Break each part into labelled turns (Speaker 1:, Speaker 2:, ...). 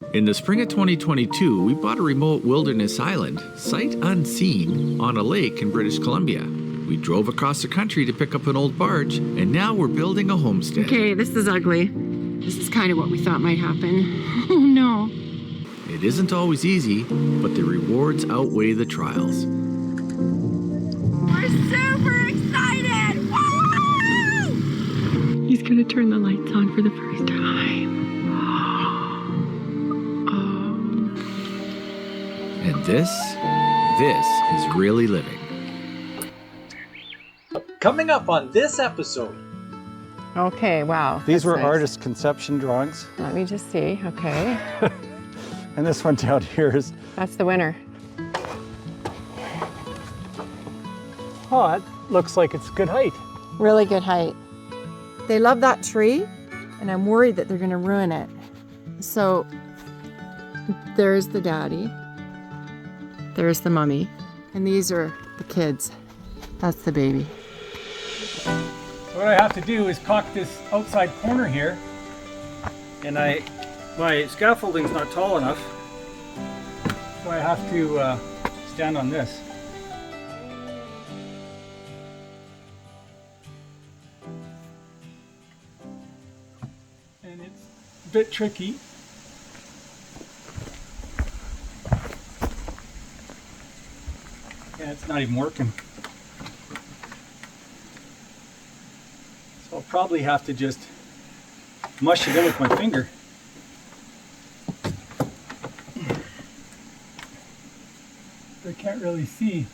Speaker 1: In the spring of 2022, we bought a remote wilderness island, sight unseen, on a lake in British Columbia. We drove across the country to pick up an old barge, and now we're building a homestead.
Speaker 2: Okay, this is ugly. This is kind of what we thought might happen. Oh no.
Speaker 1: It isn't always easy, but the rewards outweigh the trials.
Speaker 2: We're super excited! Woo! He's gonna turn the lights on for the first time.
Speaker 1: And this is really living.
Speaker 3: Coming up on this episode.
Speaker 2: Okay, wow.
Speaker 4: These were artist conception drawings.
Speaker 2: Let me just see, okay.
Speaker 4: And this one down here is...
Speaker 2: That's the winner.
Speaker 4: Oh, it looks like it's good height.
Speaker 2: Really good height. They love that tree, and I'm worried that they're gonna ruin it. So, there's the daddy. There's the mummy. And these are the kids. That's the baby.
Speaker 4: What I have to do is caulk this outside corner here. And my scaffolding's not tall enough. So I have to stand on this. And it's a bit tricky. Yeah, it's not even working. So I'll probably have to just mush it in with my finger. I can't really see.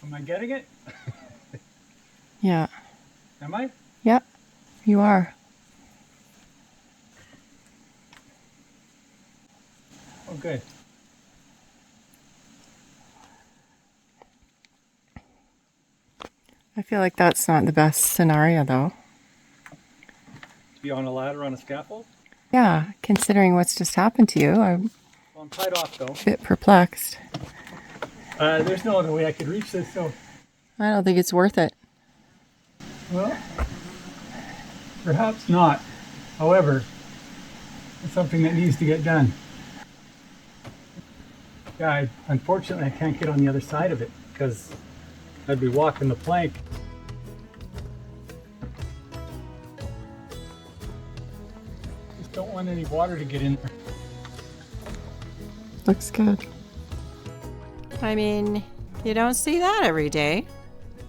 Speaker 4: Am I getting it?
Speaker 2: Yeah.
Speaker 4: Am I?
Speaker 2: Yep, you are.
Speaker 4: Oh, good.
Speaker 2: I feel like that's not the best scenario though.
Speaker 4: To be on a ladder on a scaffold?
Speaker 2: Yeah, considering what's just happened to you, I'm
Speaker 4: Well, I'm tied off though.
Speaker 2: a bit perplexed.
Speaker 4: There's no other way I could reach this, so...
Speaker 2: I don't think it's worth it.
Speaker 4: Well, perhaps not. However, it's something that needs to get done. Yeah, unfortunately I can't get on the other side of it because I'd be walking the plank. Just don't want any water to get in there.
Speaker 2: Looks good. I mean, you don't see that every day.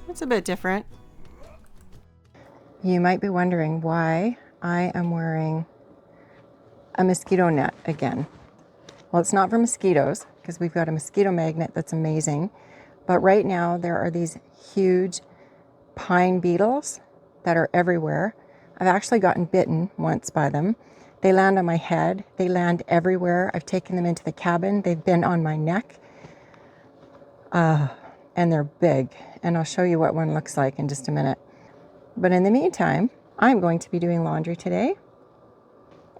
Speaker 2: It's a bit different. You might be wondering why I am wearing a mosquito net again. Well, it's not for mosquitoes because we've got a mosquito magnet that's amazing. But right now there are these huge pine beetles that are everywhere. I've actually gotten bitten once by them. They land on my head. They land everywhere. I've taken them into the cabin. They've been on my neck. And they're big. And I'll show you what one looks like in just a minute. But in the meantime, I'm going to be doing laundry today.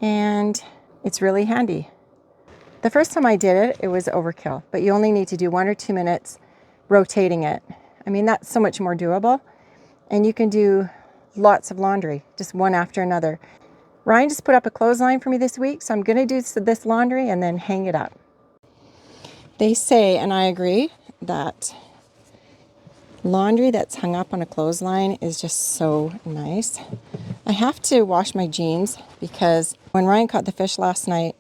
Speaker 2: And it's really handy. The first time I did it, it was overkill. But you only need to do 1 or 2 minutes rotating it. I mean, that's so much more doable. And you can do lots of laundry, just one after another. Ryan just put up a clothesline for me this week, so I'm gonna do this laundry and then hang it up. They say, and I agree, that laundry that's hung up on a clothesline is just so nice. I have to wash my jeans because when Ryan caught the fish last night,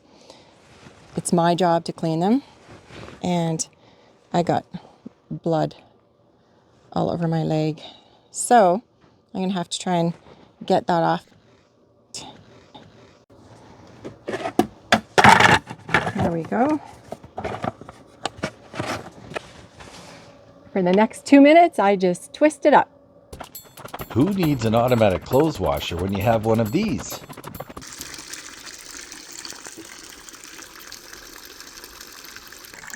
Speaker 2: it's my job to clean them. And I got blood all over my leg. So I'm gonna have to try and get that off. There we go. For the next 2 minutes, I just twist it up.
Speaker 1: Who needs an automatic clothes washer when you have one of these?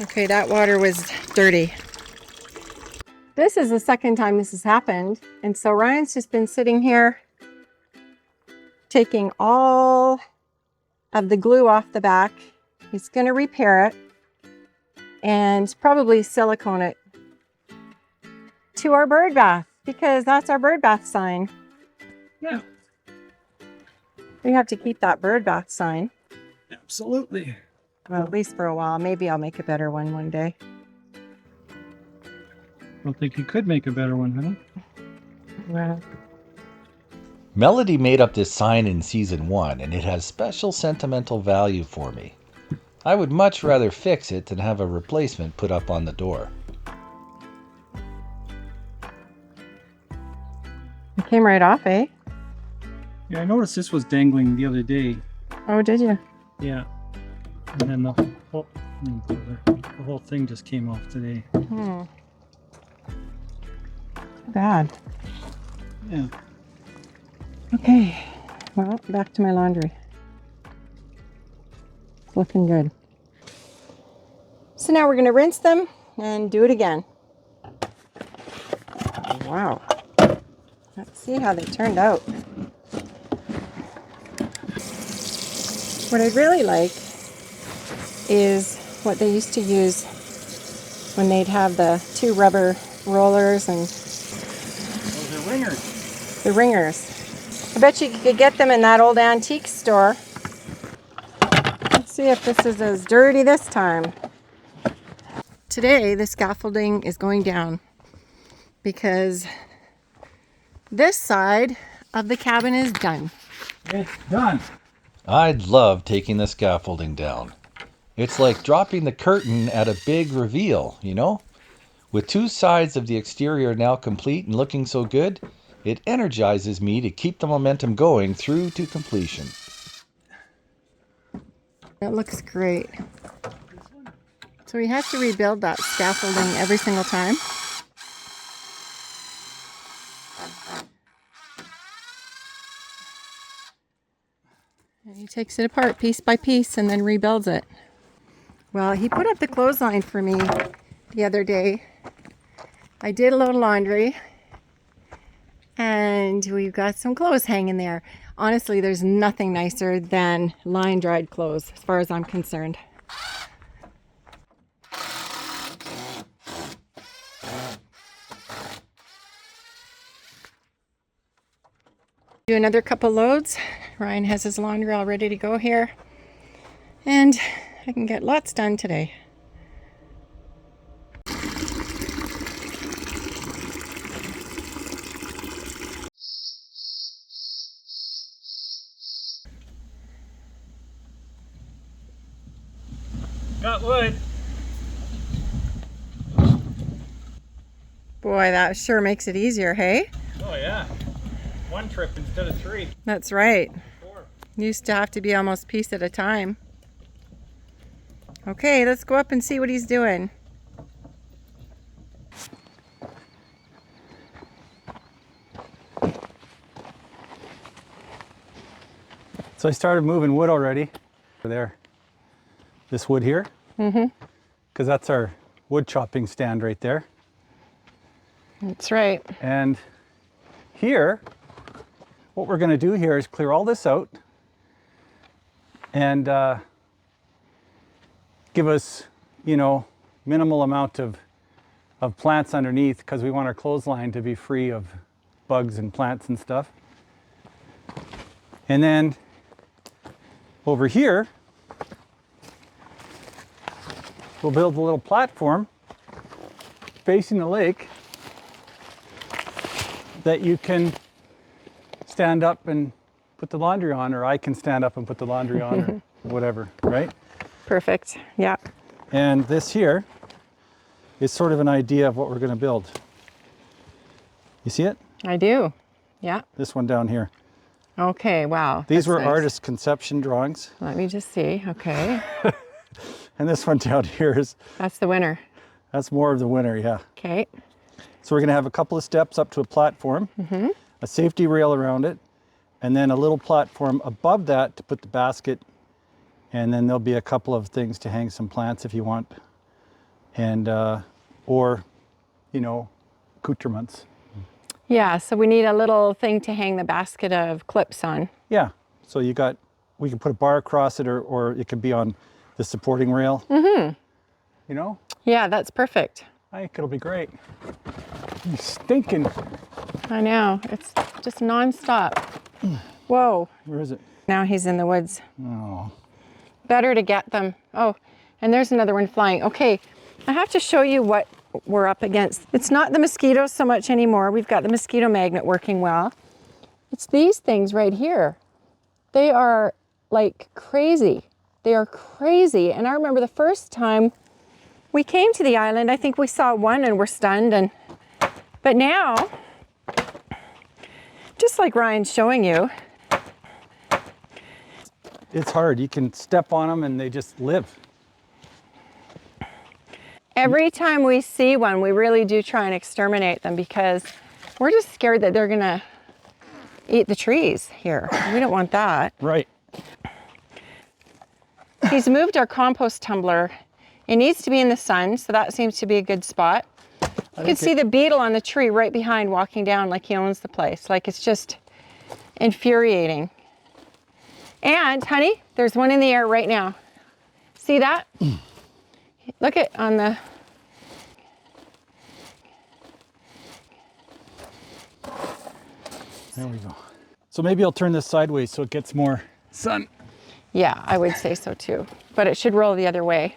Speaker 2: Okay, that water was dirty. This is the second time this has happened. And so Ryan's just been sitting here taking all of the glue off the back. He's gonna repair it and probably silicone it to our bird bath because that's our bird bath sign.
Speaker 4: Yeah.
Speaker 2: We have to keep that bird bath sign.
Speaker 4: Absolutely.
Speaker 2: Well, at least for a while. Maybe I'll make a better one day.
Speaker 4: I don't think you could make a better one, huh?
Speaker 2: Well,
Speaker 1: Melodi made up this sign in season 1, and it has special sentimental value for me. I would much rather fix it than have a replacement put up on the door.
Speaker 2: it came right off, eh?
Speaker 4: Yeah, I noticed this was dangling the other day.
Speaker 2: Oh, did you?
Speaker 4: Yeah. And then the whole thing just came off today.
Speaker 2: Too bad.
Speaker 4: Yeah.
Speaker 2: Okay, well, back to my laundry. It's looking good. So now we're going to rinse them and do it again. Wow. Let's see how they turned out. What I really like is what they used to use when they'd have the 2 rubber rollers and
Speaker 4: Those are ringers.
Speaker 2: the ringers. I bet you could get them in that old antique store. Let's see if this is as dirty this time. Today, the scaffolding is going down because this side of the cabin is done.
Speaker 4: It's done.
Speaker 1: I'd love taking the scaffolding down. It's like dropping the curtain at a big reveal, you know? With 2 sides of the exterior now complete and looking so good, it energizes me to keep the momentum going through to completion.
Speaker 2: It looks great. So we have to rebuild that scaffolding every single time. And he takes it apart piece by piece and then rebuilds it. Well, he put up the clothesline for me the other day. I did a load of laundry and we've got some clothes hanging there. Honestly, there's nothing nicer than line dried clothes as far as I'm concerned. Do another couple loads. Ryan has his laundry all ready to go here. And I can get lots done today.
Speaker 4: Got wood.
Speaker 2: Boy, that sure makes it easier, hey?
Speaker 4: Oh yeah. 1 trip instead of 3.
Speaker 2: That's right.
Speaker 4: 4.
Speaker 2: Used to have to be almost a piece at a time. Okay, let's go up and see what he's doing.
Speaker 4: So I started moving wood already. There. This wood here. Because that's our wood chopping stand right there.
Speaker 2: That's right.
Speaker 4: And here, what we're going to do here is clear all this out and give us, you know, minimal amount of plants underneath because we want our clothesline to be free of bugs and plants and stuff. And then over here, we'll build a little platform facing the lake that you can stand up and put the laundry on, or I can stand up and put the laundry on, or whatever, right?
Speaker 2: Perfect. Yeah.
Speaker 4: And this here is sort of an idea of what we're going to build. You see it?
Speaker 2: I do. Yeah.
Speaker 4: This one down here.
Speaker 2: Okay, wow.
Speaker 4: These
Speaker 2: that's
Speaker 4: were
Speaker 2: nice.
Speaker 4: artist conception drawings.
Speaker 2: Let me just see. Okay.
Speaker 4: And this one down here is,
Speaker 2: That's the winner.
Speaker 4: that's more of the winner, yeah.
Speaker 2: Okay.
Speaker 4: So we're going to have a couple of steps up to a platform, a safety rail around it, and then a little platform above that to put the basket. And then there'll be a couple of things to hang some plants if you want, and or, you know, accoutrements.
Speaker 2: Yeah, so we need a little thing to hang the basket of clips on.
Speaker 4: Yeah. So you got, we can put a bar across it, or it could be on the supporting rail. You know?
Speaker 2: Yeah, that's perfect.
Speaker 4: I think it'll be great. You stinking.
Speaker 2: I know. It's just nonstop. Whoa.
Speaker 4: Where is it?
Speaker 2: Now he's in the woods.
Speaker 4: Oh.
Speaker 2: Better to get them. Oh, and there's another one flying. Okay, I have to show you what we're up against. It's not the mosquitoes so much anymore. We've got the mosquito magnet working well. It's these things right here. They are like crazy. They are crazy. And I remember the first time we came to the island, I think we saw one and were stunned. But now, just like Ryan's showing you,
Speaker 4: It's hard. You can step on them and they just live.
Speaker 2: every time we see one, we really do try and exterminate them because we're just scared that they're gonna eat the trees here. We don't want that.
Speaker 4: Right.
Speaker 2: He's moved our compost tumbler. It needs to be in the sun, so that seems to be a good spot. You can see the beetle on the tree right behind walking down like he owns the place. Like it's just infuriating. And honey, there's one in the air right now. See that? Look at on the...
Speaker 4: There we go. So maybe I'll turn this sideways so it gets more sun.
Speaker 2: Yeah, I would say so too. But it should roll the other way.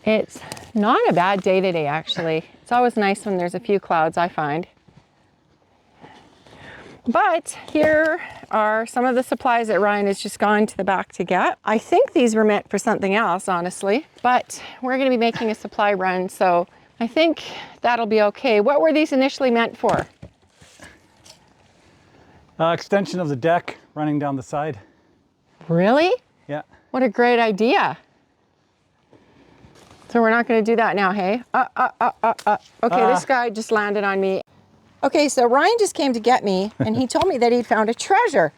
Speaker 2: It's not a bad day today, actually. It's always nice when there's a few clouds, I find. But here are some of the supplies that Ryan has just gone to the back to get. I think these were meant for something else, honestly, but we're gonna be making a supply run, so I think that'll be okay. What were these initially meant for?
Speaker 4: Extension of the deck running down the side.
Speaker 2: Really?
Speaker 4: Yeah.
Speaker 2: What a great idea. So we're not gonna do that now, hey? Okay, this guy just landed on me. Okay, so Ryan just came to get me and he told me that he'd found a treasure.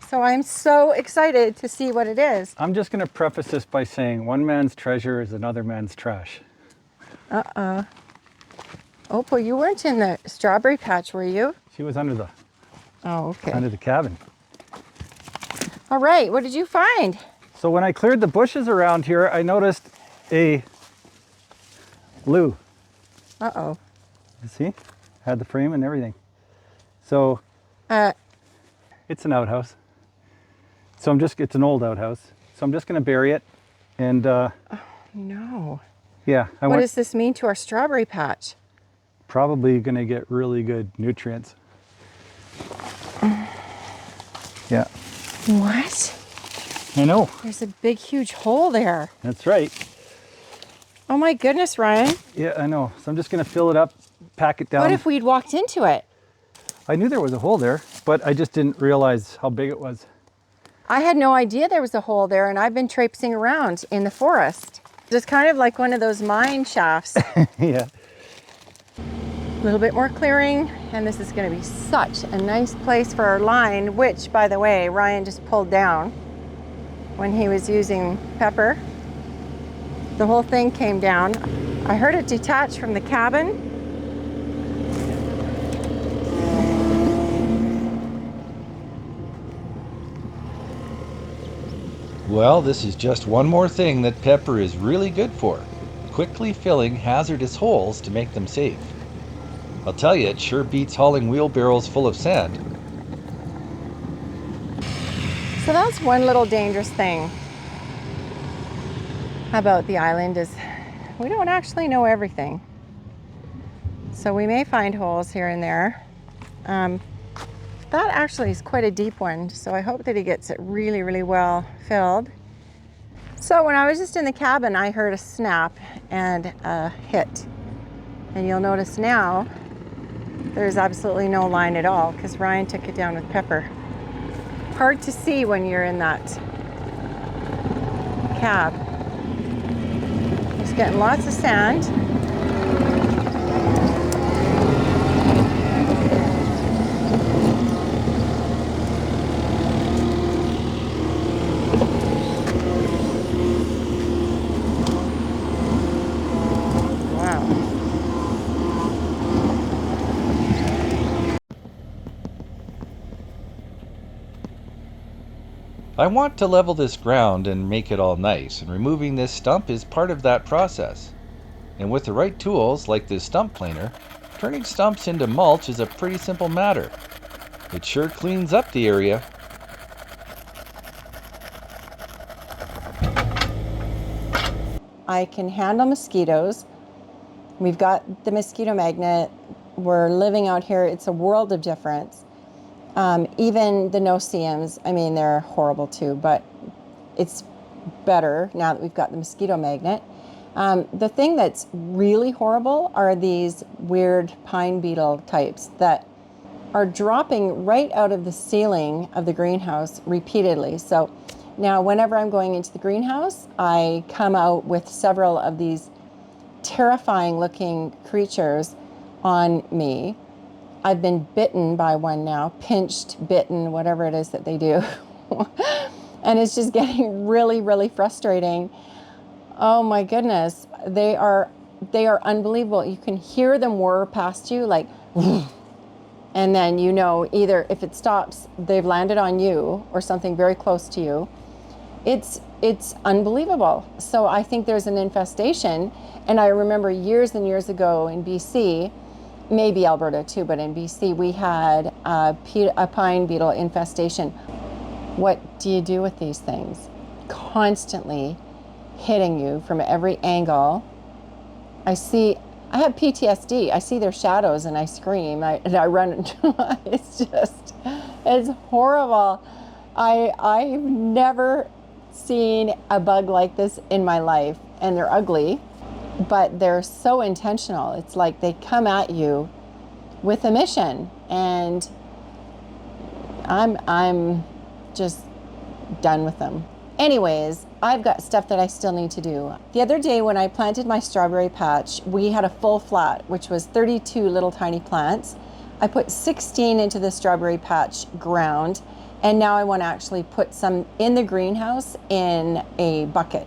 Speaker 2: So I'm so excited to see what it is.
Speaker 4: I'm just going to preface this by saying one man's treasure is another man's trash.
Speaker 2: Oh, well, you weren't in the strawberry patch, were you?
Speaker 4: She was under the
Speaker 2: Okay.
Speaker 4: under the cabin.
Speaker 2: All right, what did you find?
Speaker 4: So when I cleared the bushes around here, I noticed a loo.
Speaker 2: Uh-oh.
Speaker 4: You see? Had the frame and everything. So it's an outhouse. So it's an old outhouse. So I'm just going to bury it. And
Speaker 2: No.
Speaker 4: yeah,
Speaker 2: What does this mean to our strawberry patch?
Speaker 4: probably going to get really good nutrients. Yeah,
Speaker 2: What?
Speaker 4: I know.
Speaker 2: There's a big, huge hole there.
Speaker 4: That's right.
Speaker 2: Oh my goodness, Ryan.
Speaker 4: Yeah, I know. So I'm just going to fill it up, pack it down.
Speaker 2: What if we'd walked into it?
Speaker 4: I knew there was a hole there, but I just didn't realize how big it was.
Speaker 2: I had no idea there was a hole there, and I've been traipsing around in the forest. It's kind of like one of those mine shafts.
Speaker 4: Yeah.
Speaker 2: A little bit more clearing, and this is going to be such a nice place for our line, which, by the way, Ryan just pulled down when he was using pepper. The whole thing came down. I heard it detach from the cabin.
Speaker 1: Well, this is just one more thing that pepper is really good for. Quickly filling hazardous holes to make them safe. I'll tell you, it sure beats hauling wheelbarrows full of sand.
Speaker 2: So that's one little dangerous thing about the island is we don't actually know everything. So we may find holes here and there. That actually is quite a deep one, so I hope that he gets it really, really well filled. So when I was just in the cabin, I heard a snap and a hit. And you'll notice now there's absolutely no line at all because Ryan took it down with pepper. Hard to see when you're in that cab. He's getting lots of sand.
Speaker 1: I want to level this ground and make it all nice, and removing this stump is part of that process. And with the right tools, like this stump planer, turning stumps into mulch is a pretty simple matter. It sure cleans up the area.
Speaker 2: I can handle mosquitoes. We've got the mosquito magnet. We're living out here. It's a world of difference. Even the no-see-ums, I mean, they're horrible too, but it's better now that we've got the mosquito magnet. The thing that's really horrible are these weird pine beetle types that are dropping right out of the ceiling of the greenhouse repeatedly. So now whenever I'm going into the greenhouse, I come out with several of these terrifying looking creatures on me. I've been bitten by one now, pinched, bitten, whatever it is that they do. And it's just getting really, really frustrating. Oh my goodness, they are unbelievable. You can hear them whir past you like, and then you know either if it stops, they've landed on you or something very close to you. It's unbelievable. So I think there's an infestation. And I remember years and years ago in BC, maybe Alberta too, but in BC we had a pine beetle infestation. What do you do with these things? Constantly hitting you from every angle. I have PTSD. I see their shadows and I scream. I run. It's horrible. I've never seen a bug like this in my life, and they're ugly, but they're so intentional. It's like they come at you with a mission, and I'm just done with them. Anyways, I've got stuff that I still need to do. The other day when I planted my strawberry patch, we had a full flat, which was 32 little tiny plants. I put 16 into the strawberry patch ground, and now I want to actually put some in the greenhouse in a bucket.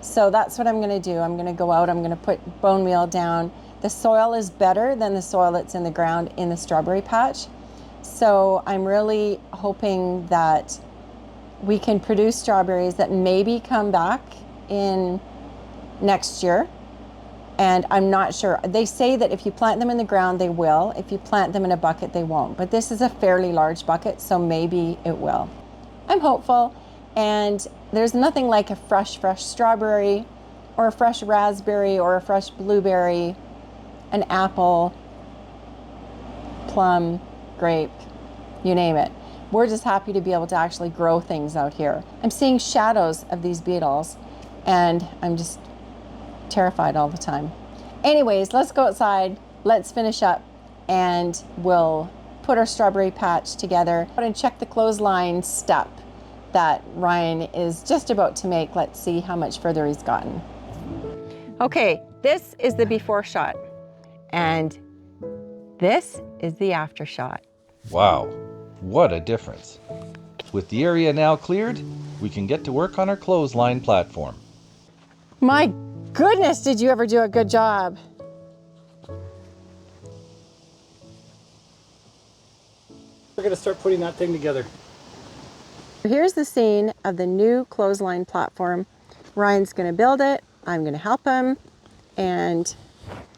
Speaker 2: So that's what I'm going to do. I'm going to go out, I'm going to put bone meal down. The soil is better than the soil that's in the ground in the strawberry patch. So I'm really hoping that we can produce strawberries that maybe come back in next year. And I'm not sure. They say that if you plant them in the ground, they will. If you plant them in a bucket, they won't. But this is a fairly large bucket, so maybe it will. I'm hopeful. And there's nothing like a fresh strawberry or a fresh raspberry or a fresh blueberry, an apple, plum, grape, you name it. We're just happy to be able to actually grow things out here. I'm seeing shadows of these beetles and I'm just terrified all the time. Anyways, let's go outside, let's finish up, and we'll put our strawberry patch together and check the clothesline step that Ryan is just about to make. Let's see how much further he's gotten. Okay, this is the before shot, and this is the after shot.
Speaker 1: Wow, what a difference. With the area now cleared, we can get to work on our clothesline platform.
Speaker 2: My goodness, did you ever do a good job?
Speaker 4: We're gonna start putting that thing together.
Speaker 2: Here's the scene of the new clothesline platform. Ryan's gonna build it, I'm gonna help him, and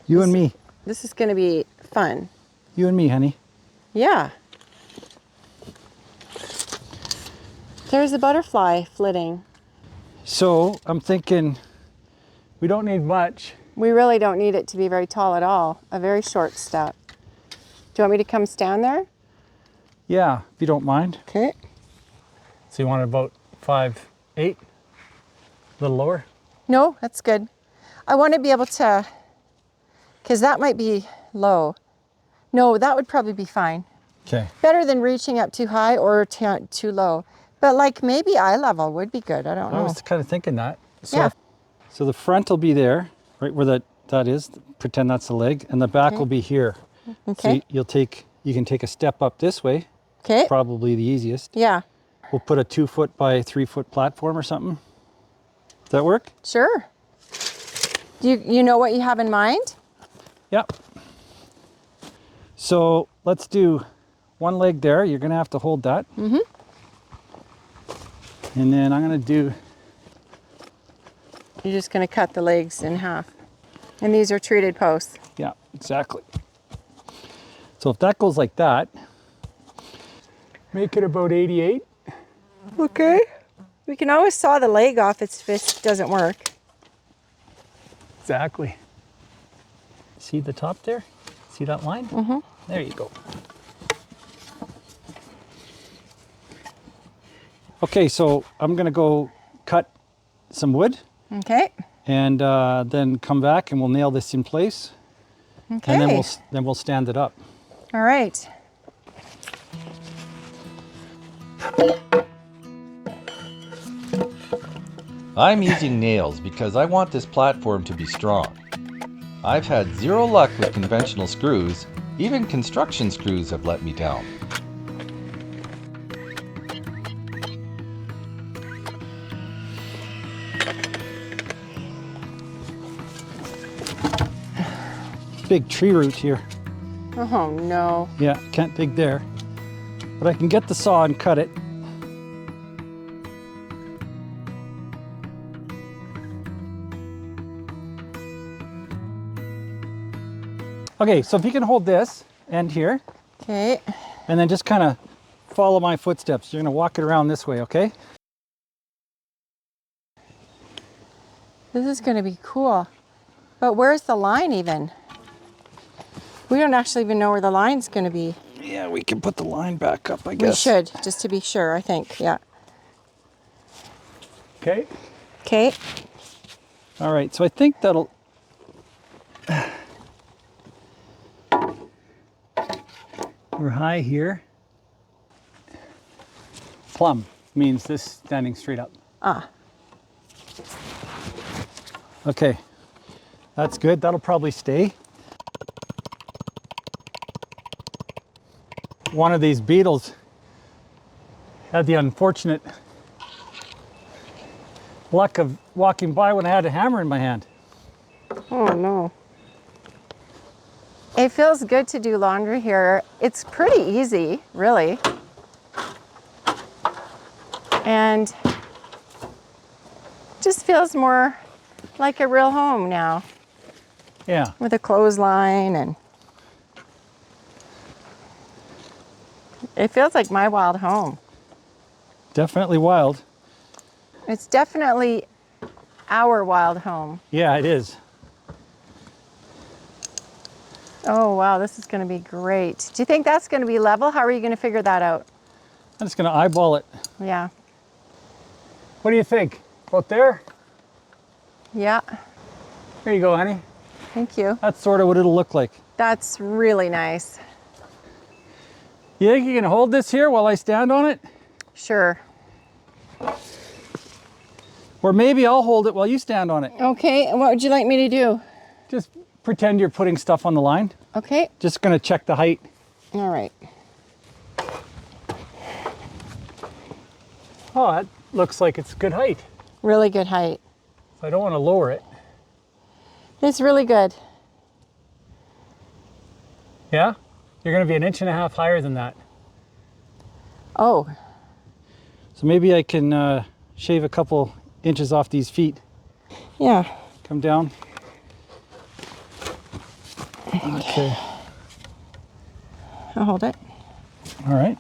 Speaker 4: You and me.
Speaker 2: this is gonna be fun.
Speaker 4: You and me, honey.
Speaker 2: Yeah. There's a butterfly flitting.
Speaker 4: So I'm thinking we don't need much.
Speaker 2: We really don't need it to be very tall at all. A very short step. Do you want me to come stand there?
Speaker 4: Yeah, if you don't mind.
Speaker 2: Okay.
Speaker 4: So you want it about 5'8", a little lower?
Speaker 2: No, that's good. I want to be able to, because that might be low. No, that would probably be fine.
Speaker 4: Okay.
Speaker 2: Better than reaching up too high or too low. But like maybe eye level would be good. I don't know.
Speaker 4: I was kind of thinking that. So,
Speaker 2: Yeah.
Speaker 4: So the front will be there, right where that is. Pretend that's the leg, and the back will be here.
Speaker 2: Okay.
Speaker 4: So you can take a step up this way.
Speaker 2: Okay.
Speaker 4: Probably the easiest.
Speaker 2: Yeah.
Speaker 4: We'll put a 2 foot by 3 foot platform or something. Does that work?
Speaker 2: Sure. You know what you have in mind?
Speaker 4: Yep. So let's do one leg there. You're gonna have to hold that. Mm-hmm. And then I'm gonna do.
Speaker 2: You're just going to cut the legs in half. And these are treated posts.
Speaker 4: Yeah, exactly. So if that goes like that, make it about 88.
Speaker 2: Okay. We can always saw the leg off if this doesn't work.
Speaker 4: Exactly. See the top there? See that line? Mm-hmm. There you go. Okay, so I'm gonna go cut some wood
Speaker 2: Okay.
Speaker 4: and then come back and we'll nail this in place.
Speaker 2: Okay.
Speaker 4: And then we'll stand it up.
Speaker 2: All right.
Speaker 1: I'm using nails because I want this platform to be strong. I've had zero luck with conventional screws. Even construction screws have let me down.
Speaker 4: Big tree root here.
Speaker 2: Oh no.
Speaker 4: Yeah, can't dig there. But I can get the saw and cut it. Okay, so if you can hold this end here,
Speaker 2: Okay.
Speaker 4: and then just kind of follow my footsteps. You're gonna walk it around this way, okay?
Speaker 2: This is going to be cool. But where's the line even? We don't actually even know where the line's going to be.
Speaker 4: Yeah, we can put the line back up, I
Speaker 2: We
Speaker 4: guess.
Speaker 2: should, just to be sure, I think. Yeah.
Speaker 4: Okay.
Speaker 2: Okay.
Speaker 4: All right, so I think that'll... We're high here. Plumb means this standing straight up.
Speaker 2: Ah.
Speaker 4: Okay, that's good. That'll probably stay. One of these beetles had the unfortunate luck of walking by when I had a hammer in my hand.
Speaker 2: Oh no. It feels good to do laundry here. It's pretty easy, really. And just feels more like a real home now
Speaker 4: Yeah,
Speaker 2: with a clothesline, and it feels like my wild home.
Speaker 4: definitely wild.
Speaker 2: It's definitely our wild home.
Speaker 4: Yeah, it is.
Speaker 2: Oh wow, this is going to be great. Do you think that's going to be level? How are you going to figure that out?
Speaker 4: I'm just gonna eyeball it.
Speaker 2: Yeah.
Speaker 4: What do you think? About there?
Speaker 2: Yeah.
Speaker 4: There you go, honey.
Speaker 2: Thank you.
Speaker 4: That's sort of what it'll look like.
Speaker 2: That's really nice.
Speaker 4: You think you can hold this here while I stand on it?
Speaker 2: Sure.
Speaker 4: Or maybe I'll hold it while you stand on it.
Speaker 2: Okay, and what would you like me to do?
Speaker 4: Just pretend you're putting stuff on the line.
Speaker 2: Okay.
Speaker 4: Just gonna check the height.
Speaker 2: All right.
Speaker 4: Oh, that looks like it's good height.
Speaker 2: Really good height.
Speaker 4: So I don't want to lower it.
Speaker 2: It's really good.
Speaker 4: Yeah? You're gonna be 1.5 inches higher than that.
Speaker 2: Oh,
Speaker 4: So maybe I can shave a couple inches off these feet.
Speaker 2: yeah.
Speaker 4: Come down. Okay.
Speaker 2: I'll hold it.
Speaker 4: All right.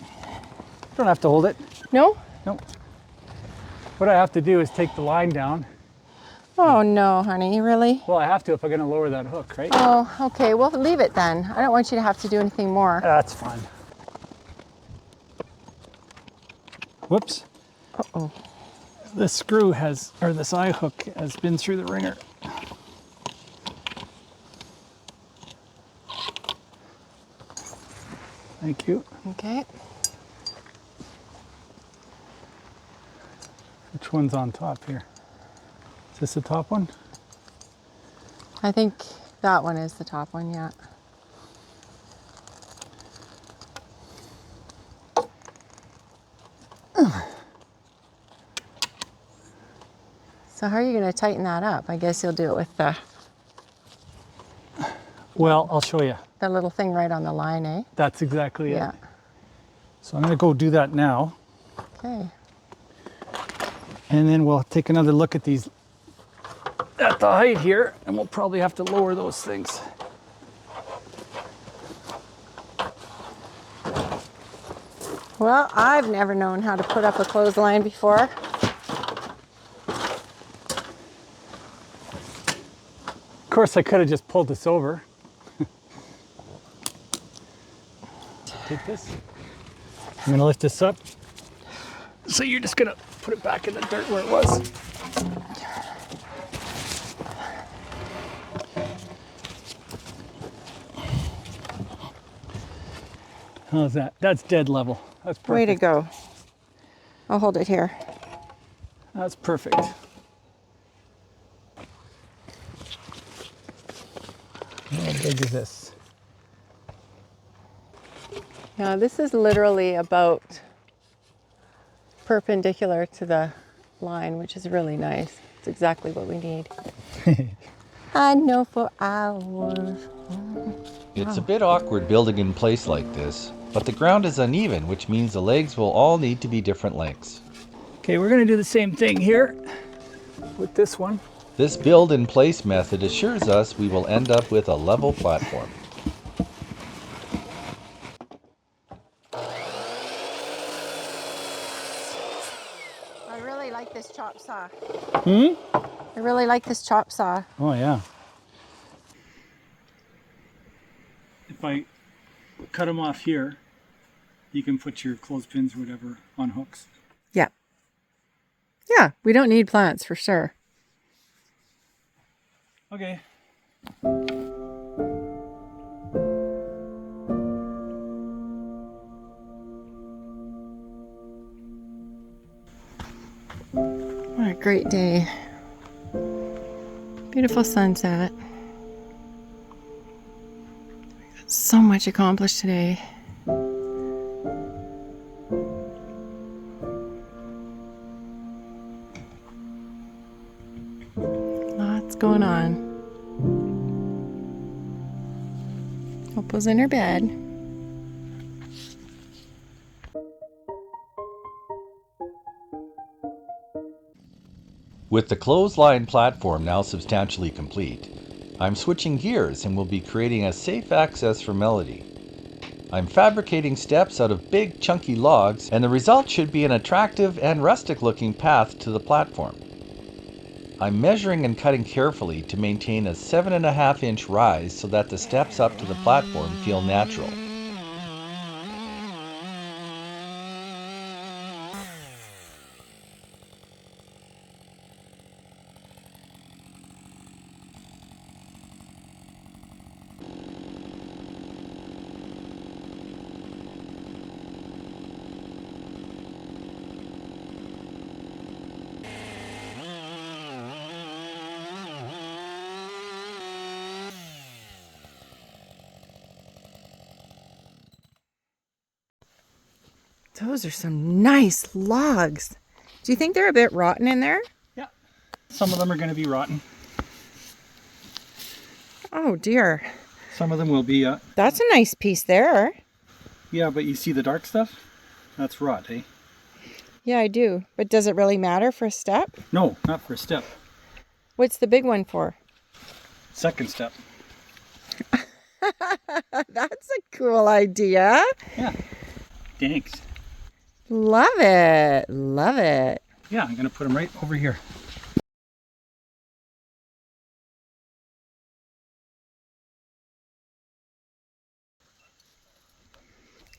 Speaker 4: Don't have to hold it.
Speaker 2: No?
Speaker 4: Nope. What I have to do is take the line down.
Speaker 2: Oh no, honey, really?
Speaker 4: Well, I have to if I'm gonna lower that hook, right?
Speaker 2: Oh, okay, well, leave it then. I don't want you to have to do anything more.
Speaker 4: That's fine. Whoops.
Speaker 2: Uh-oh.
Speaker 4: This screw has, or this eye hook has been through the ringer. Thank you.
Speaker 2: Okay.
Speaker 4: Which one's on top here? Is this the top one?
Speaker 2: I think that one is the top one, yeah. So how are you going to tighten that up? I guess you'll do it with
Speaker 4: Well, I'll show you.
Speaker 2: the little thing right on the line, eh?
Speaker 4: That's exactly
Speaker 2: Yeah.
Speaker 4: it. So I'm gonna go do that now.
Speaker 2: Okay.
Speaker 4: And then we'll take another look at these at the height here, and we'll probably have to lower those things.
Speaker 2: Well, I've never known how to put up a clothesline before.
Speaker 4: course, I could have just pulled this over. Take this. I'm gonna lift this up. So you're just gonna put it back in the dirt where it was. How's that? That's dead level. That's perfect.
Speaker 2: Way to go. I'll hold it here.
Speaker 4: That's perfect. How big is this?
Speaker 2: Now this is literally about perpendicular to the line, which is really nice. It's exactly what we need. I know for hours.
Speaker 1: It's a bit awkward building in place like this, but the ground is uneven, which means the legs will all need to be different lengths.
Speaker 4: Okay, we're gonna do the same thing here with this one.
Speaker 1: This build in place method assures us we will end up with a level platform.
Speaker 2: I really like this chop saw.
Speaker 4: Hmm?
Speaker 2: I really like this chop saw.
Speaker 4: Oh yeah. If I cut them off here, you can put your clothespins or whatever on hooks.
Speaker 2: Yeah. Yeah, we don't need plants for sure.
Speaker 4: Okay.
Speaker 2: What a great day. Beautiful sunset. So much accomplished today. Lots going on. Opal's in her bed.
Speaker 1: With the clothesline platform now substantially complete, I'm switching gears and will be creating a safe access for Melodi. I'm fabricating steps out of big chunky logs, and the result should be an attractive and rustic looking path to the platform. I'm measuring and cutting carefully to maintain a 7.5-inch rise so that the steps up to the platform feel natural.
Speaker 2: Those are some nice logs. Do you think they're a bit rotten in there?
Speaker 4: Yeah. Some of them are going to be rotten.
Speaker 2: Oh dear.
Speaker 4: Some of them will be,
Speaker 2: That's a nice piece there.
Speaker 4: yeah, but you see the dark stuff? That's rot, eh?
Speaker 2: Yeah, I do. But does it really matter for a step?
Speaker 4: No, not for a step.
Speaker 2: What's the big one for?
Speaker 4: Second step.
Speaker 2: That's a cool idea.
Speaker 4: Yeah. Thanks.
Speaker 2: Love it. Love it.
Speaker 4: Yeah, I'm going to put them right over here.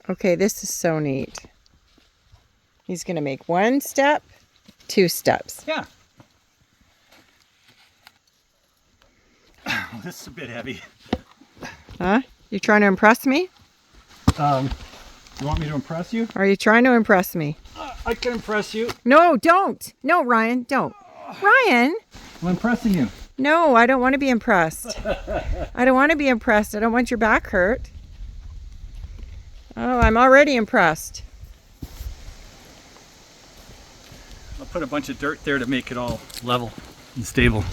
Speaker 2: Okay, this is so neat. He's going to make 1 step, 2 steps.
Speaker 4: Yeah. This is a bit heavy.
Speaker 2: Huh? You trying to impress me?
Speaker 4: You want me to impress you?
Speaker 2: Are you trying to impress me?
Speaker 4: I can impress you.
Speaker 2: No, don't. No, Ryan, don't. Ryan?
Speaker 4: I'm impressing you.
Speaker 2: No, I don't want to be impressed. I don't want to be impressed. I don't want your back hurt. Oh, I'm already impressed.
Speaker 4: I'll put a bunch of dirt there to make it all level and stable.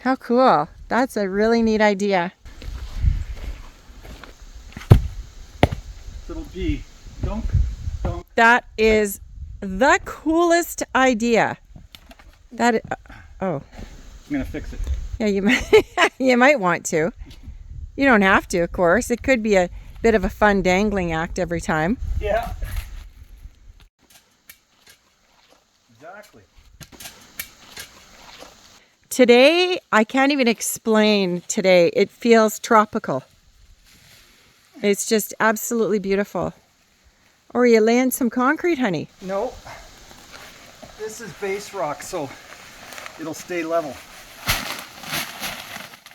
Speaker 2: How cool. That's a really neat idea.
Speaker 4: It'll be dunk, dunk.
Speaker 2: That is the coolest idea. Oh,
Speaker 4: I'm gonna fix it.
Speaker 2: yeah, you might, you might want to. You don't have to, of course. It could be a bit of a fun dangling act every time.
Speaker 4: Yeah. Exactly.
Speaker 2: Today, I can't even explain today. It feels tropical. It's just absolutely beautiful. Or you laying some concrete, honey?
Speaker 4: No, this is base rock, so it'll stay level.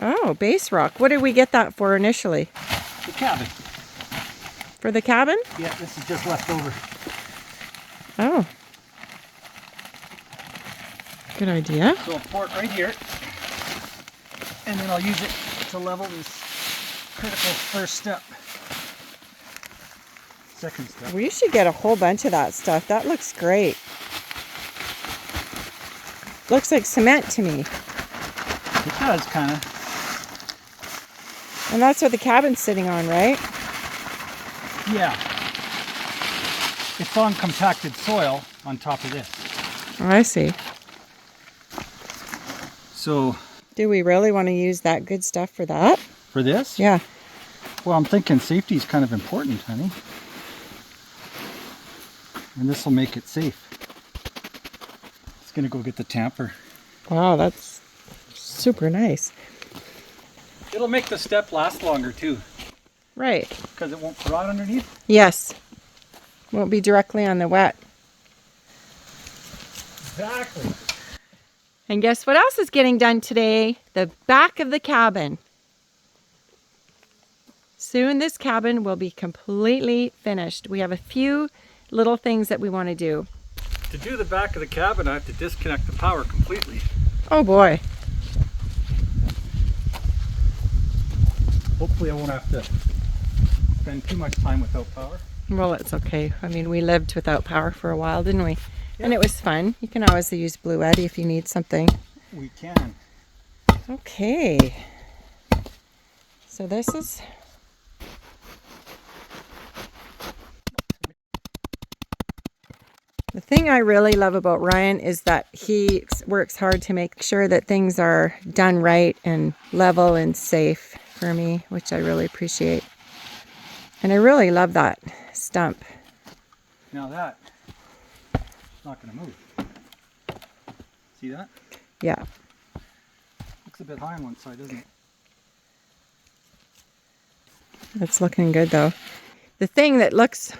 Speaker 2: Oh, base rock. What did we get that for initially?
Speaker 4: The cabin.
Speaker 2: For the cabin?
Speaker 4: Yeah, this is just left over.
Speaker 2: Oh. Good idea.
Speaker 4: So I'll pour it right here, and then I'll use it to level this critical first step. Second step.
Speaker 2: We should get a whole bunch of that stuff. That looks great. Looks like cement to me.
Speaker 4: It does, kind of.
Speaker 2: And that's what the cabin's sitting on, right?
Speaker 4: Yeah. It's on compacted soil on top of this.
Speaker 2: Oh, I see.
Speaker 4: So
Speaker 2: Do we really want to use that good stuff for that?
Speaker 4: for this?
Speaker 2: Yeah.
Speaker 4: Well, I'm thinking safety is kind of important, honey. And this will make it safe. It's gonna go get the tamper.
Speaker 2: Wow, that's super nice.
Speaker 4: It'll make the step last longer too,
Speaker 2: Right.
Speaker 4: because it won't rot underneath.
Speaker 2: Yes. Won't be directly on the wet.
Speaker 4: Exactly.
Speaker 2: And guess what else is getting done today? The back of the cabin. Soon this cabin will be completely finished. We have a few little things that we want to do.
Speaker 4: To do the back of the cabin, I have to disconnect the power completely.
Speaker 2: Oh boy.
Speaker 4: Hopefully I won't have to spend too much time without power.
Speaker 2: Well, it's okay. I mean, we lived without power for a while, didn't we? And it was fun. You can always use Blue Eddy if you need something.
Speaker 4: We can.
Speaker 2: Okay. So this is... The thing I really love about Ryan is that he works hard to make sure that things are done right and level and safe for me, which I really appreciate. And I really love that stump.
Speaker 4: Now that, it's not going to move. See that?
Speaker 2: Yeah.
Speaker 4: Looks a bit high on one side, doesn't it?
Speaker 2: It's looking good though. The thing that looks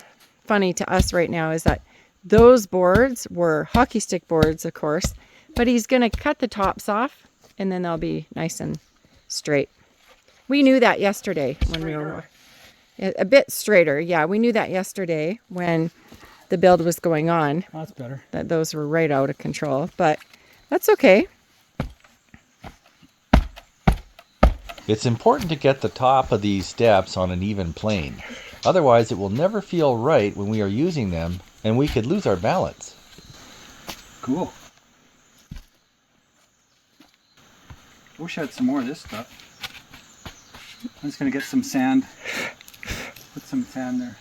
Speaker 2: funny to us right now is that those boards were hockey stick boards, of course, but he's going to cut the tops off and then they'll be nice and straight. We knew that yesterday when we were a bit straighter. Yeah, we knew that yesterday when the build was going on,
Speaker 4: That's better.
Speaker 2: that those were right out of control, but that's okay.
Speaker 1: It's important to get the top of these steps on an even plane. Otherwise, it will never feel right when we are using them, and we could lose our balance.
Speaker 4: Cool. Wish I had some more of this stuff. I'm just going to get some sand. Put some sand there.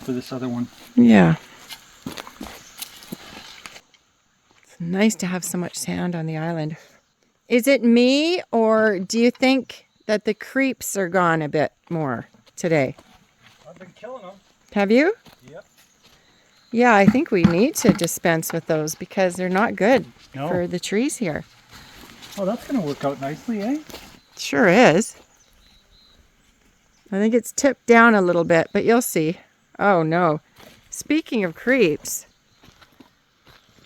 Speaker 4: For this other one.
Speaker 2: Yeah. It's nice to have so much sand on the island. Is it me, or do you think that the creeps are gone a bit more today?
Speaker 4: I've been killing them.
Speaker 2: Have you?
Speaker 4: Yep.
Speaker 2: Yeah, I think we need to dispense with those because they're not good
Speaker 4: No.
Speaker 2: for the trees here.
Speaker 4: Oh, that's going to work out nicely, eh?
Speaker 2: Sure is. I think it's tipped down a little bit, but you'll see. Oh no. Speaking of creeps,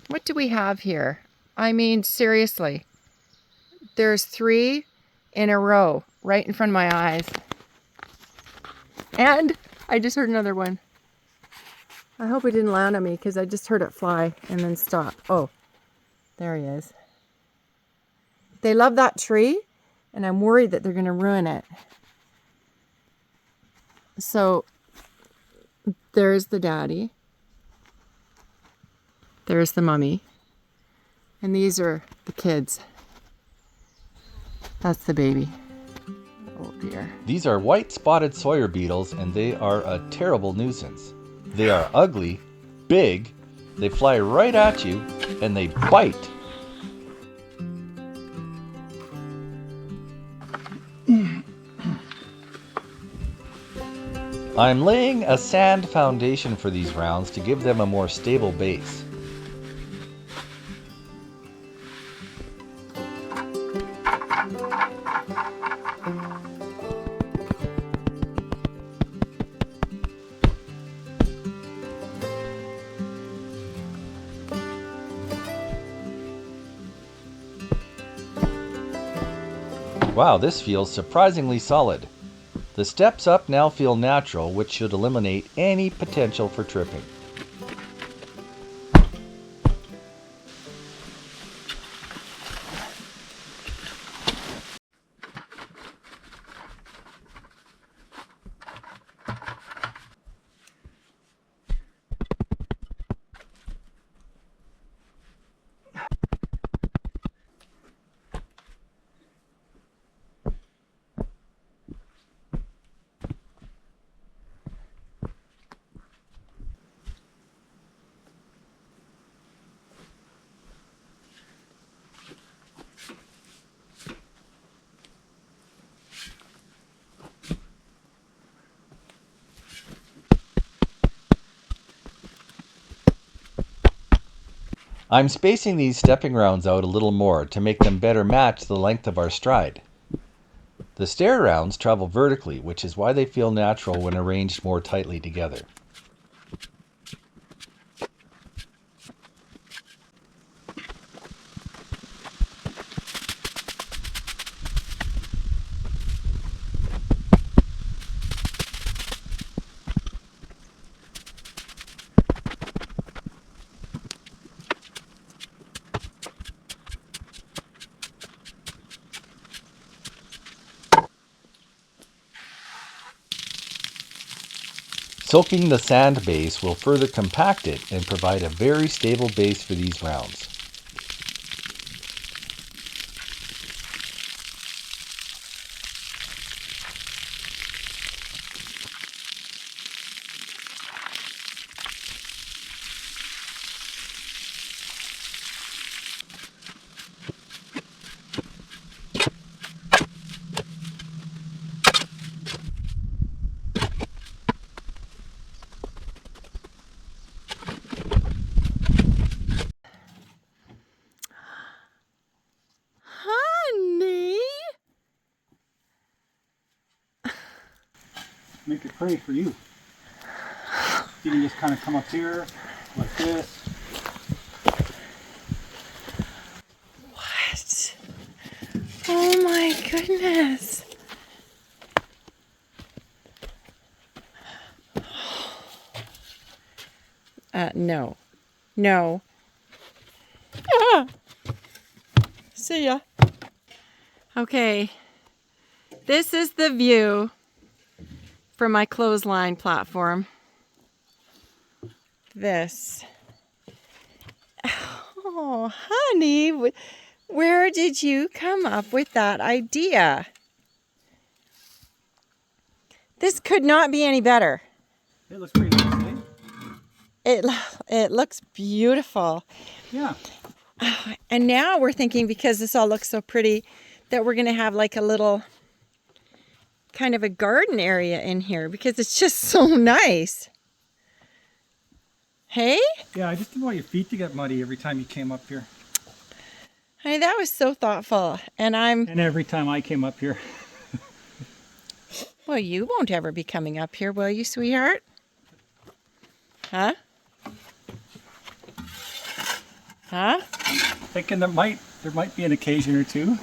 Speaker 2: what do we have here? I mean, seriously. There's 3 in a row right in front of my eyes. And I just heard another one. I hope it didn't land on me because I just heard it fly and then stop. Oh, there he is. They love that tree, and I'm worried that they're going to ruin it. So there's the daddy. There's the mummy. And these are the kids. That's the baby. Oh dear.
Speaker 1: These are White Spotted Sawyer Beetles, and they are a terrible nuisance. They are ugly, big, they fly right at you, and they bite. I'm laying a sand foundation for these rounds to give them a more stable base. Wow, this feels surprisingly solid. The steps up now feel natural, which should eliminate any potential for tripping. I'm spacing these stepping rounds out a little more to make them better match the length of our stride. The stair rounds travel vertically, which is why they feel natural when arranged more tightly together. Soaking the sand base will further compact it and provide a very stable base for these rounds.
Speaker 2: Honey?
Speaker 4: Make it pray for you. You can just kind of come up here like this.
Speaker 2: What? Oh my goodness. No. No. Ah. See ya. Okay. This is the view from my clothesline platform. This. Oh, honey, where did you come up with that idea? This could not be any better.
Speaker 4: It looks pretty nice, eh?
Speaker 2: It looks beautiful.
Speaker 4: Yeah.
Speaker 2: And now we're thinking, because this all looks so pretty, that we're going to have like a little kind of a garden area in here because it's just so nice. Hey?
Speaker 4: Yeah, I just didn't want your feet to get muddy every time you came up here.
Speaker 2: Honey, that was so thoughtful. And
Speaker 4: every time I came up here.
Speaker 2: well, you won't ever be coming up here, will you, sweetheart? Huh? Huh?
Speaker 4: Thinking there might be an occasion or two.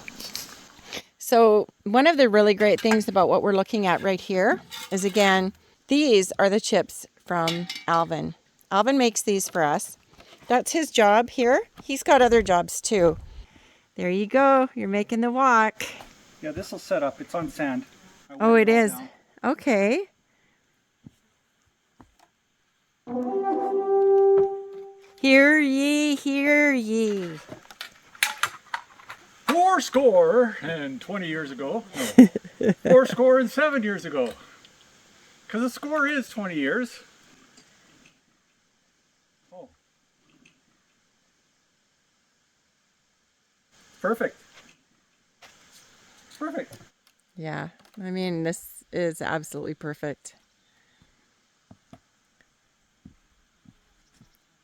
Speaker 2: So one of the really great things about what we're looking at right here is, again, these are the chips from Alvin. Alvin makes these for us. That's his job here. He's got other jobs too. There you go. You're making the walk.
Speaker 4: Yeah, this will set up. It's on sand.
Speaker 2: Oh, it is. Okay. Hear ye, hear ye.
Speaker 4: 20 years ago. No. 7 years ago. Because the score is 20 years. Oh. Perfect. Perfect.
Speaker 2: Yeah, I mean, this is absolutely perfect.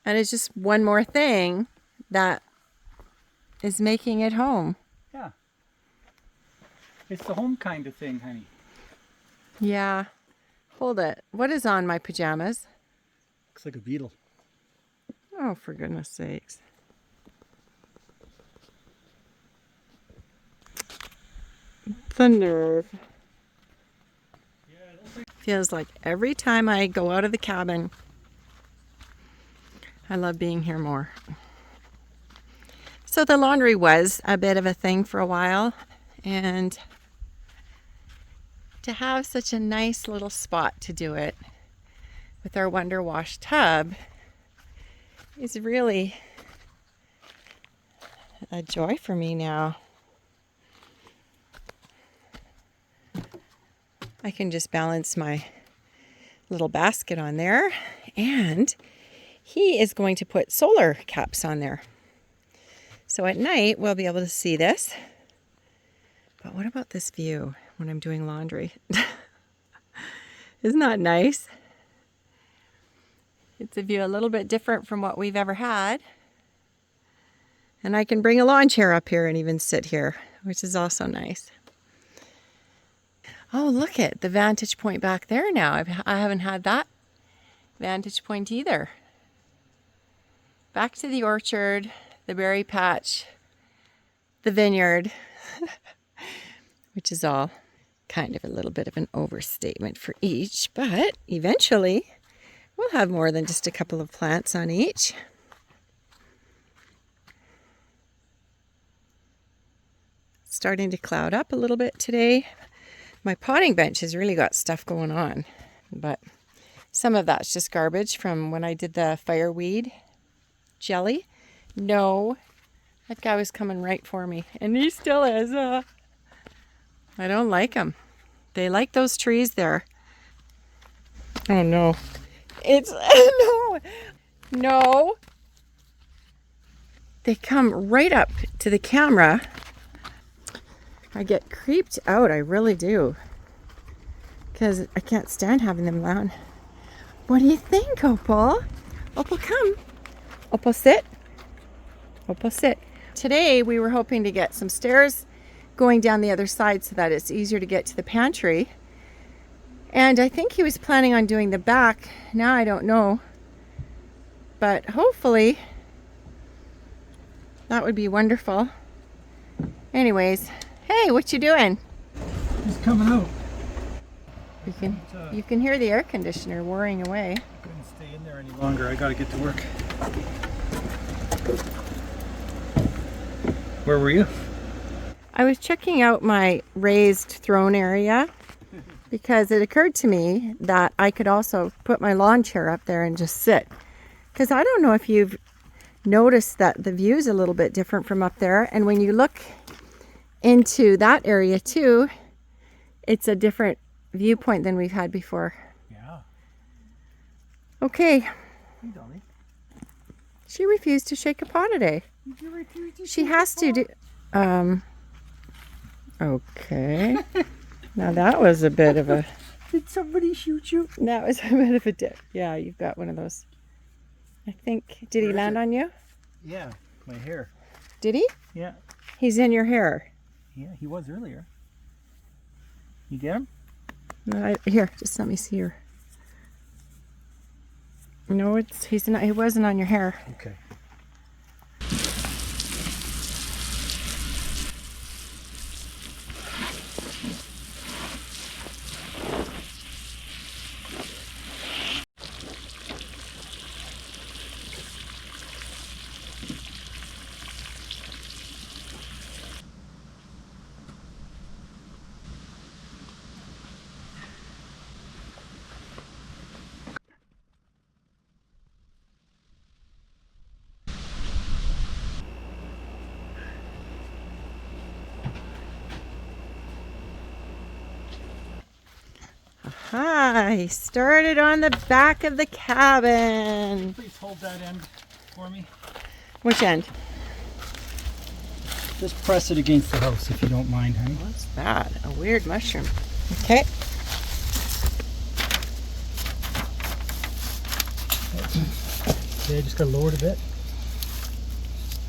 Speaker 2: And it's just one more thing that is making it home.
Speaker 4: Yeah. It's the home kind of thing, honey.
Speaker 2: Yeah. Hold it. What is on my pajamas?
Speaker 4: Looks like a beetle.
Speaker 2: Oh, for goodness sakes. The nerve. Feels like every time I go out of the cabin, I love being here more. So the laundry was a bit of a thing for a while, and to have such a nice little spot to do it with our Wonder Wash tub is really a joy for me now. I can just balance my little basket on there, and he is going to put solar caps on there. So at night we'll be able to see this. But what about this view when I'm doing laundry? Isn't that nice? It's a view a little bit different from what we've ever had. And I can bring a lawn chair up here and even sit here, which is also nice. Oh, look at the vantage point back there now. I haven't had that vantage point either. Back to the orchard, the berry patch, the vineyard, which is all kind of a little bit of an overstatement for each, but eventually we'll have more than just a couple of plants on each. It's starting to cloud up a little bit today. My potting bench has really got stuff going on, but some of that's just garbage from when I did the fireweed jelly. No, that guy was coming right for me, and he still is. I don't like them. They like those trees there. Oh no. It's, no. They come right up to the camera. I get creeped out, I really do. Because I can't stand having them down. What do you think, Opal? Opal, come. Opal, sit. Opal, sit. Today we were hoping to get some stairs going down the other side so that it's easier to get to the pantry. And I think he was planning on doing the back. Now I don't know. But hopefully that would be wonderful. Anyways, hey, what you doing?
Speaker 4: He's coming out.
Speaker 2: You can hear the air conditioner whirring away.
Speaker 4: I couldn't stay in there any longer. I gotta get to work. Where were you?
Speaker 2: I was checking out my raised throne area because it occurred to me that I could also put my lawn chair up there and just sit. Because I don't know if you've noticed that the view's a little bit different from up there. And when you look into that area too, it's a different viewpoint than we've had before.
Speaker 4: Yeah.
Speaker 2: Okay.
Speaker 4: Hey, Dolly.
Speaker 2: She refused to shake a paw today. She has to do... Okay. Now that was a bit of a...
Speaker 4: Did somebody shoot you?
Speaker 2: That was a bit of a dip. Yeah, you've got one of those. I think... Did he land on you?
Speaker 4: Yeah, my hair.
Speaker 2: Did he?
Speaker 4: Yeah.
Speaker 2: He's in your hair.
Speaker 4: Yeah, he was earlier. You get him?
Speaker 2: No, here, just let me see your... No, he's not. He wasn't on your hair.
Speaker 4: Okay.
Speaker 2: Hi, started on the back of the cabin.
Speaker 4: Please hold that end for me.
Speaker 2: Which end?
Speaker 4: Just press it against the house if you don't mind, honey.
Speaker 2: What's that? A weird mushroom. Okay.
Speaker 4: Okay, just gotta lower it a bit.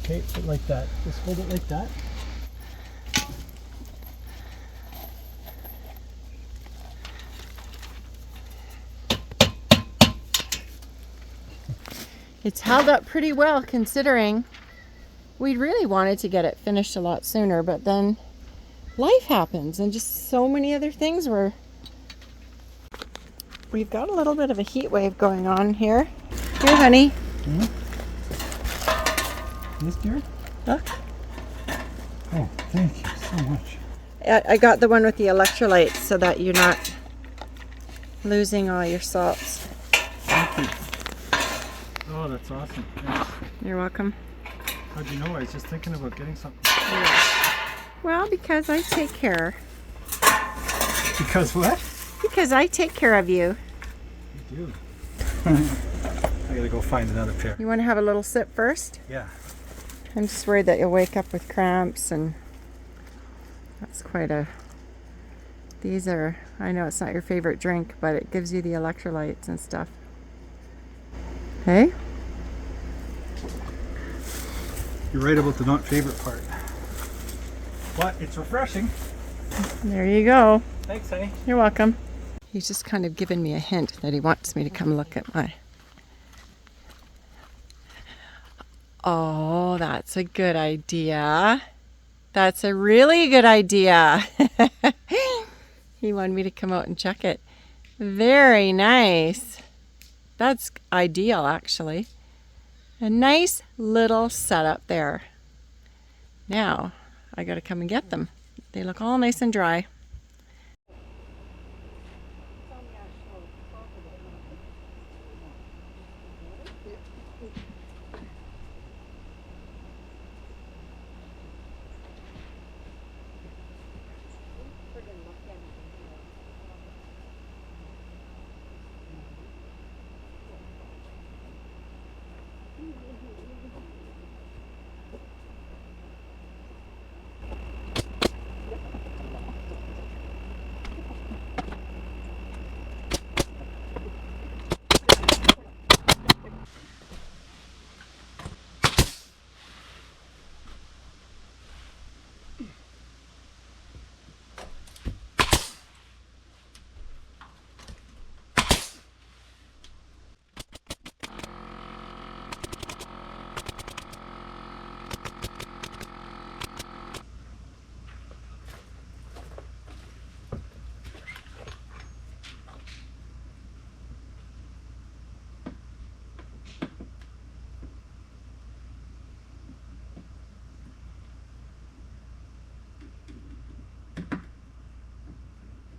Speaker 4: Okay, put it like that. Just hold it like that.
Speaker 2: It's held up pretty well considering we really wanted to get it finished a lot sooner, but then life happens and just so many other things were. We've got a little bit of a heat wave going on here. Here, honey.
Speaker 4: This deer?
Speaker 2: Look.
Speaker 4: Oh, thank you so much.
Speaker 2: I got the one with the electrolytes so that you're not losing all your salts.
Speaker 4: Thank you. Oh, that's awesome. Thanks.
Speaker 2: You're welcome.
Speaker 4: How'd you know? I was just thinking about getting something.
Speaker 2: Well, because I take care.
Speaker 4: Because what?
Speaker 2: Because I take care of you.
Speaker 4: You do. I gotta go find another pair.
Speaker 2: You want to have a little sip first?
Speaker 4: Yeah.
Speaker 2: I'm just worried that you'll wake up with cramps, and that's quite a... These are, I know it's not your favorite drink, but it gives you the electrolytes and stuff. Hey?
Speaker 4: You're right about the not favorite part. But it's refreshing.
Speaker 2: There you go.
Speaker 4: Thanks, honey.
Speaker 2: You're welcome. He's just kind of given me a hint that he wants me to come look at my... Oh, that's a good idea. That's a really good idea. He wanted me to come out and check it. Very nice. That's ideal, actually. A nice little setup there. Now, I gotta come and get them. They look all nice and dry.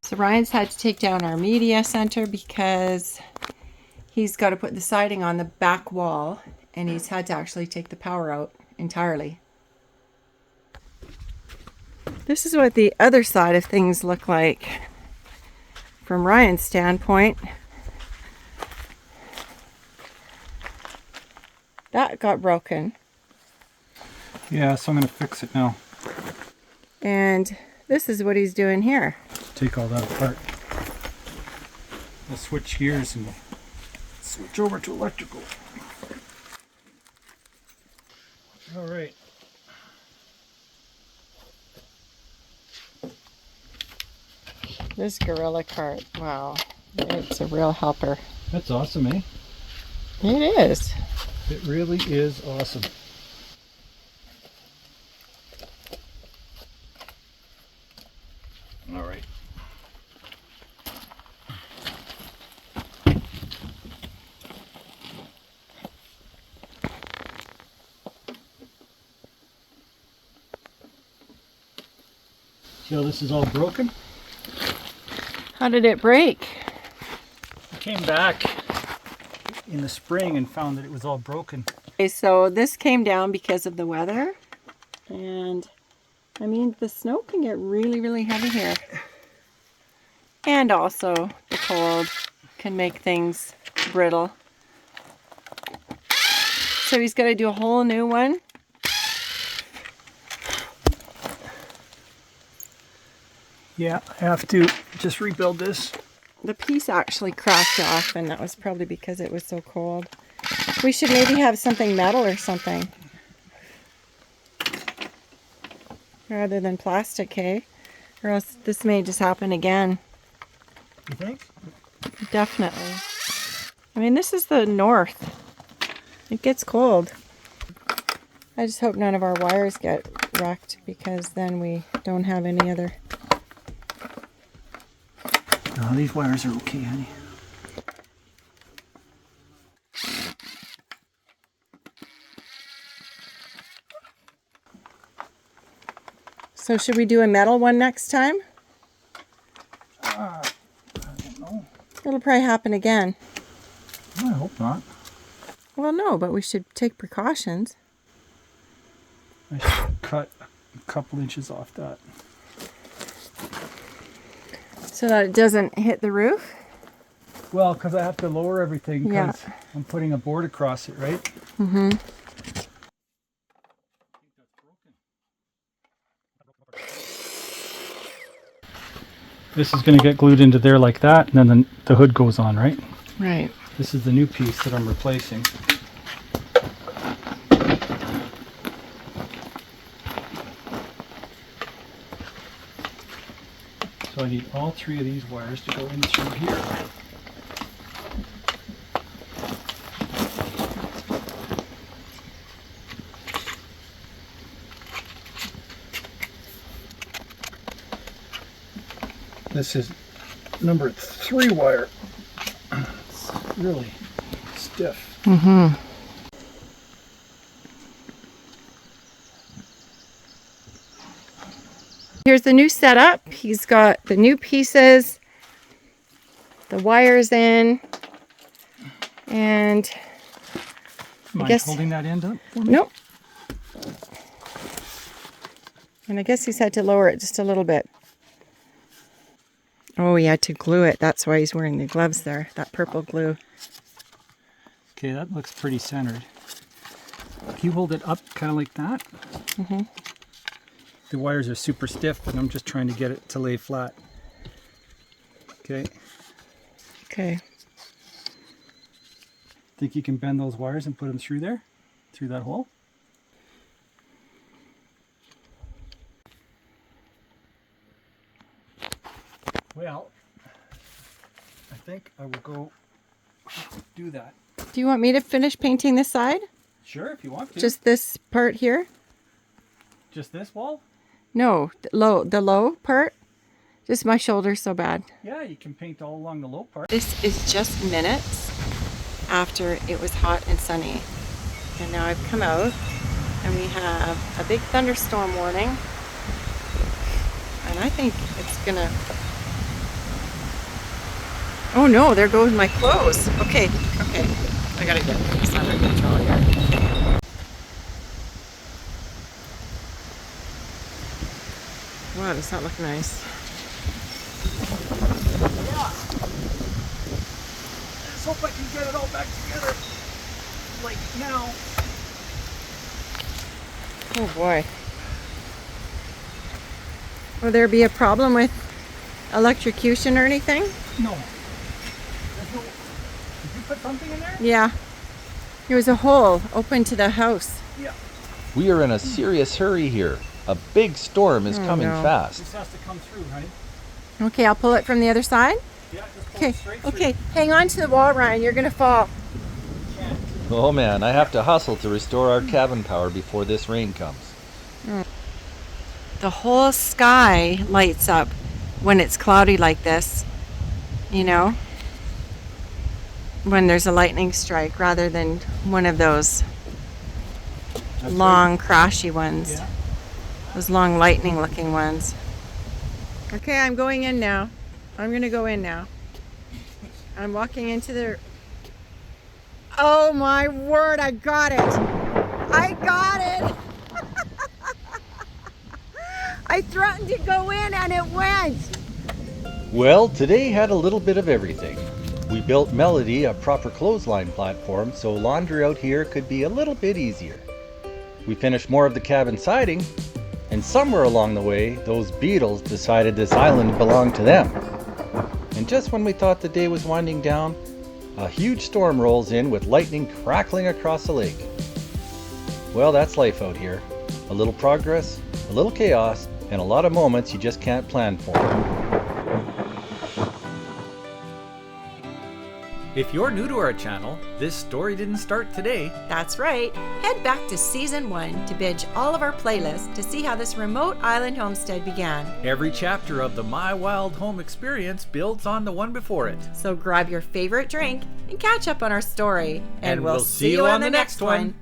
Speaker 2: So Ryan's had to take down our media center because he's got to put the siding on the back wall, and he's had to actually take the power out entirely. This is what the other side of things look like from Ryan's standpoint. That got broken.
Speaker 4: Yeah, so I'm gonna fix it now.
Speaker 2: And this is what he's doing here.
Speaker 4: Take all that apart. I'll switch gears and switch over to electrical. All right.
Speaker 2: This Gorilla cart, wow, it's a real helper.
Speaker 4: That's awesome, eh?
Speaker 2: It is.
Speaker 4: It really is awesome. All right. See how this is all broken?
Speaker 2: How did it break?
Speaker 4: I came back in the spring and found that it was all broken.
Speaker 2: Okay, so this came down because of the weather, and I mean the snow can get really, really heavy here. And also the cold can make things brittle. So he's got to do a whole new one.
Speaker 4: Yeah, I have to just rebuild this.
Speaker 2: The piece actually cracked off, and that was probably because it was so cold. We should maybe have something metal or something rather than plastic, hey? Or else this may just happen again.
Speaker 4: You think?
Speaker 2: Definitely. I mean, this is the north. It gets cold. I just hope none of our wires get direct because then we don't have any other.
Speaker 4: No, these wires are okay, honey.
Speaker 2: So should we do a metal one next time?
Speaker 4: I don't know.
Speaker 2: It'll probably happen again.
Speaker 4: I hope not.
Speaker 2: Well, no, but we should take precautions.
Speaker 4: I should cut a couple inches off that.
Speaker 2: So that it doesn't hit the roof?
Speaker 4: Well, because I have to lower everything because
Speaker 2: Yeah.
Speaker 4: I'm putting a board across it, right?
Speaker 2: Mm-hmm.
Speaker 4: This is going to get glued into there like that, and then the hood goes on, right?
Speaker 2: Right.
Speaker 4: This is the new piece that I'm replacing. So I need all three of these wires to go in through here. This is number 3 wire. It's really stiff.
Speaker 2: Mm-hmm. Here's the new setup. He's got the new pieces, the wires in, and
Speaker 4: Mind
Speaker 2: guess-
Speaker 4: holding that end up for me?
Speaker 2: nope. And I guess he's had to lower it just a little bit. Oh, he had to glue it. That's why he's wearing the gloves there, that purple glue.
Speaker 4: Okay, that looks pretty centered. Can you hold it up kind of like that?
Speaker 2: Mm-hmm.
Speaker 4: The wires are super stiff, and I'm just trying to get it to lay flat. Okay.
Speaker 2: Okay.
Speaker 4: Think you can bend those wires and put them through there? Through that hole? Well, I think I will go do that.
Speaker 2: Do you want me to finish painting this side?
Speaker 4: Sure, if you want to.
Speaker 2: Just this part here?
Speaker 4: Just this wall?
Speaker 2: No, the low part. Just my shoulder's so bad.
Speaker 4: Yeah, you can paint all along the low part.
Speaker 2: This is just minutes after it was hot and sunny. And now I've come out and we have a big thunderstorm warning. And I think it's gonna... Oh no, there goes my clothes. Okay, okay. I gotta get this under control here. Wow, does that look nice?
Speaker 4: Yeah. Let's hope I can get it all back together. Like now.
Speaker 2: Oh boy. Will there be a problem with electrocution or anything?
Speaker 4: No. There's no... Did you put something in there?
Speaker 2: Yeah. There was a hole open to the house.
Speaker 4: Yeah.
Speaker 1: We are in a serious hurry here. A big storm is coming
Speaker 2: no.
Speaker 1: fast.
Speaker 4: This has to come through, honey.
Speaker 2: Okay, I'll pull it from the other side.
Speaker 4: Yeah, just pull
Speaker 2: Okay,
Speaker 4: it straight through.
Speaker 2: okay. Hang on to the wall, Ryan. You're gonna fall.
Speaker 4: Can't.
Speaker 1: Oh man, I have to hustle to restore our cabin power before this rain comes.
Speaker 2: The whole sky lights up when it's cloudy like this, you know, when there's a lightning strike rather than one of those
Speaker 4: That's
Speaker 2: long crashy ones.
Speaker 4: Yeah.
Speaker 2: Those long lightning looking ones. Okay, I'm going in now. I'm gonna go in now. I'm walking into the... Oh my word, I got it! I got it! I threatened to go in and it went!
Speaker 1: Well, today had a little bit of everything. We built Melodi a proper clothesline platform so laundry out here could be a little bit easier. We finished more of the cabin siding, and somewhere along the way, those beetles decided this island belonged to them. And just when we thought the day was winding down, a huge storm rolls in with lightning crackling across the lake. Well, that's life out here. A little progress, a little chaos, and a lot of moments you just can't plan for.
Speaker 3: If you're new to our channel, this story didn't start today.
Speaker 2: That's right. Head back to Season 1 to binge all of our playlists to see how this remote island homestead began.
Speaker 3: Every chapter of the My Wild Home experience builds on the one before it.
Speaker 2: So grab your favorite drink and catch up on our story.
Speaker 3: And we'll see you on the next one.